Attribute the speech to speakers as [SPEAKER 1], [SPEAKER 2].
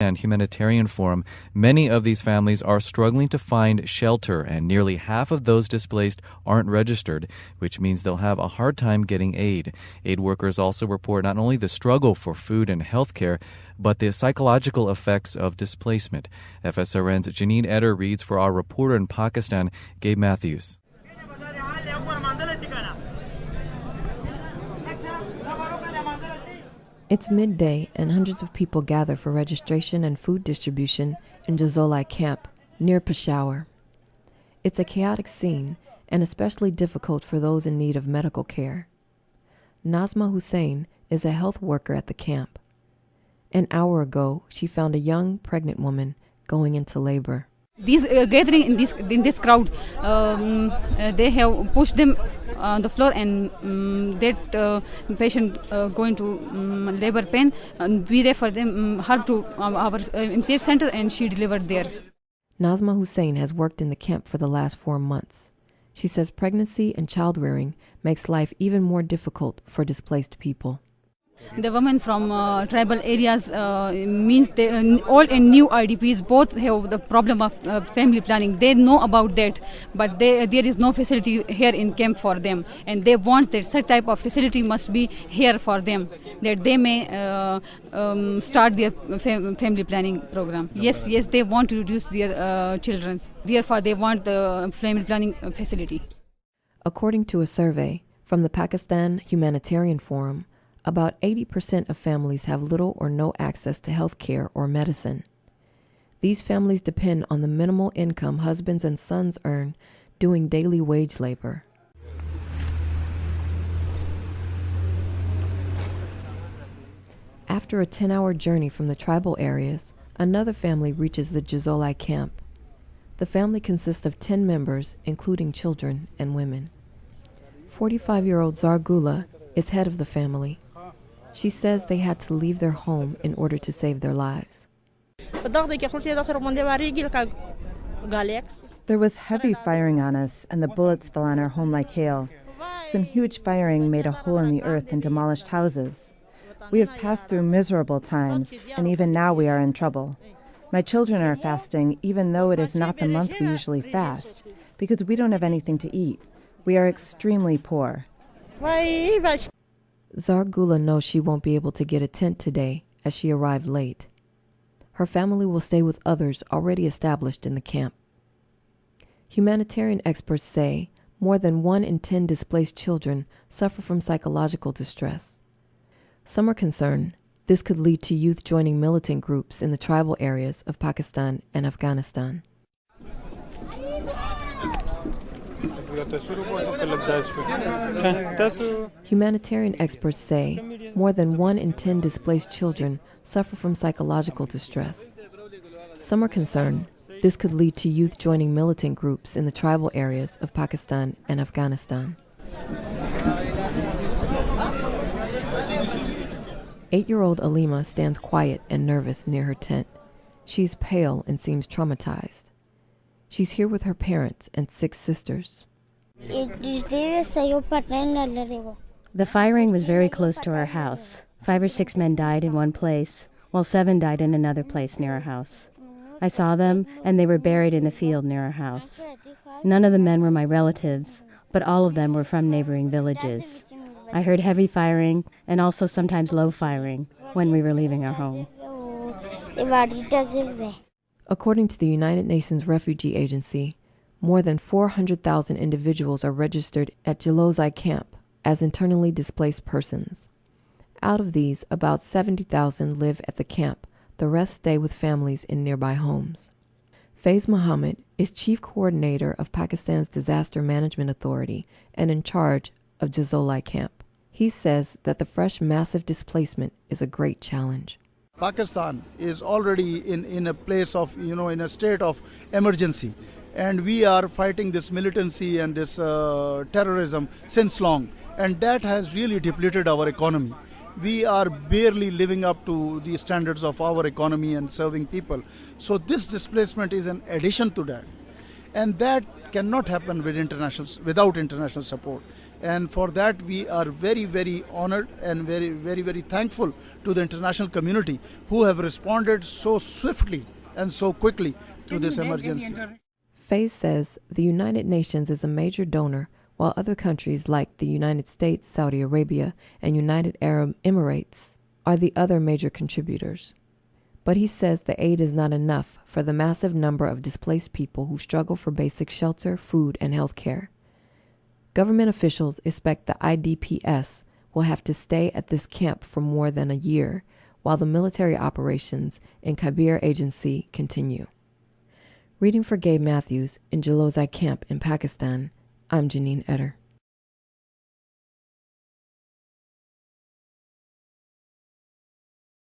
[SPEAKER 1] and Humanitarian Forum, many of these families are struggling to find shelter, and nearly half of those displaced aren't registered, which means they'll have a hard time getting aid. Aid workers also report not only the struggle for food and health care, but the psychological effects of displacement. FSRN's Janine Eder reads for our reporter in Pakistan, Gabe Matthews.
[SPEAKER 2] It's midday and hundreds of people gather for registration and food distribution in Jazolai camp near Peshawar. It's a chaotic scene and especially difficult for those in need of medical care. Nazma Hussain is a health worker at the camp. An hour ago, she found a young pregnant woman going into labor.
[SPEAKER 3] These gathering in this crowd, they have pushed them on the floor, and that patient going to labor pain. We refer them her to our MCH center, and she delivered there.
[SPEAKER 2] Nazma Hussain has worked in the camp for the last 4 months. She says pregnancy and child rearing makes life even more difficult for displaced people.
[SPEAKER 3] The women from tribal areas means they, old and new IDPs both have the problem of family planning. They know about that, but there is no facility here in camp for them, and they want that such type of facility must be here for them, that they may start their family planning program. Yes, they want to reduce their children. Therefore, they want the family planning facility.
[SPEAKER 2] According to a survey from the Pakistan Humanitarian Forum, about 80% of families have little or no access to health care or medicine. These families depend on the minimal income husbands and sons earn doing daily wage labor. After a 10-hour journey from the tribal areas, another family reaches the Jazolai camp. The family consists of 10 members, including children and women. 45-year-old Zargula is head of the family. She says they had to leave their home in order to save their lives.
[SPEAKER 4] There was heavy firing on us, and the bullets fell on our home like hail. Some huge firing made a hole in the earth and demolished houses. We have passed through miserable times, and even now we are in trouble. My children are fasting, even though it is not the month we usually fast, because we don't have anything to eat. We are extremely poor.
[SPEAKER 2] Zargula knows she won't be able to get a tent today as she arrived late. Her family will stay with others already established in the camp. Humanitarian experts say more than 1 in 10 displaced children suffer from psychological distress. Some are concerned this could lead to youth joining militant groups in the tribal areas of Pakistan and Afghanistan. Humanitarian experts say more than 1 in 10 displaced children suffer from psychological distress. Some are concerned this could lead to youth joining militant groups in the tribal areas of Pakistan and Afghanistan. 8-year-old Alima stands quiet and nervous near her tent. She's pale and seems traumatized. She's here with her parents and 6 sisters.
[SPEAKER 5] The
[SPEAKER 6] firing was very close to our house. 5 or 6 men died in one place, while 7 died in another place near our house. I saw them, and they were buried in the field near our house. None of the men were my relatives, but all of them were from neighboring villages. I heard heavy firing and also sometimes low firing when we were leaving our home.
[SPEAKER 2] According to the United Nations Refugee Agency, more than 400,000 individuals are registered at Jazolai camp as internally displaced persons. Out of these, about 70,000 live at the camp. The rest stay with families in nearby homes. Faiz Muhammad is chief coordinator of Pakistan's Disaster Management Authority and in charge of Jazolai camp. He says that the fresh massive displacement is a great challenge.
[SPEAKER 7] Pakistan is already in a place of, in a state of emergency. And we are fighting this militancy and this terrorism since long. And that has really depleted our economy. We are barely living up to the standards of our economy and serving people. So this displacement is an addition to that. And that cannot happen without international support. And for that, we are very, very honored and very, very, very thankful to the international community who have responded so swiftly and so quickly to this emergency.
[SPEAKER 2] Faye says the United Nations is a major donor, while other countries like the United States, Saudi Arabia, and United Arab Emirates are the other major contributors. But he says the aid is not enough for the massive number of displaced people who struggle for basic shelter, food, and health care. Government officials expect the IDPs will have to stay at this camp for more than a year, while the military operations in Khabir Agency continue. Reading for Gabe Matthews in Jalozai Camp in Pakistan, I'm Janine Eder.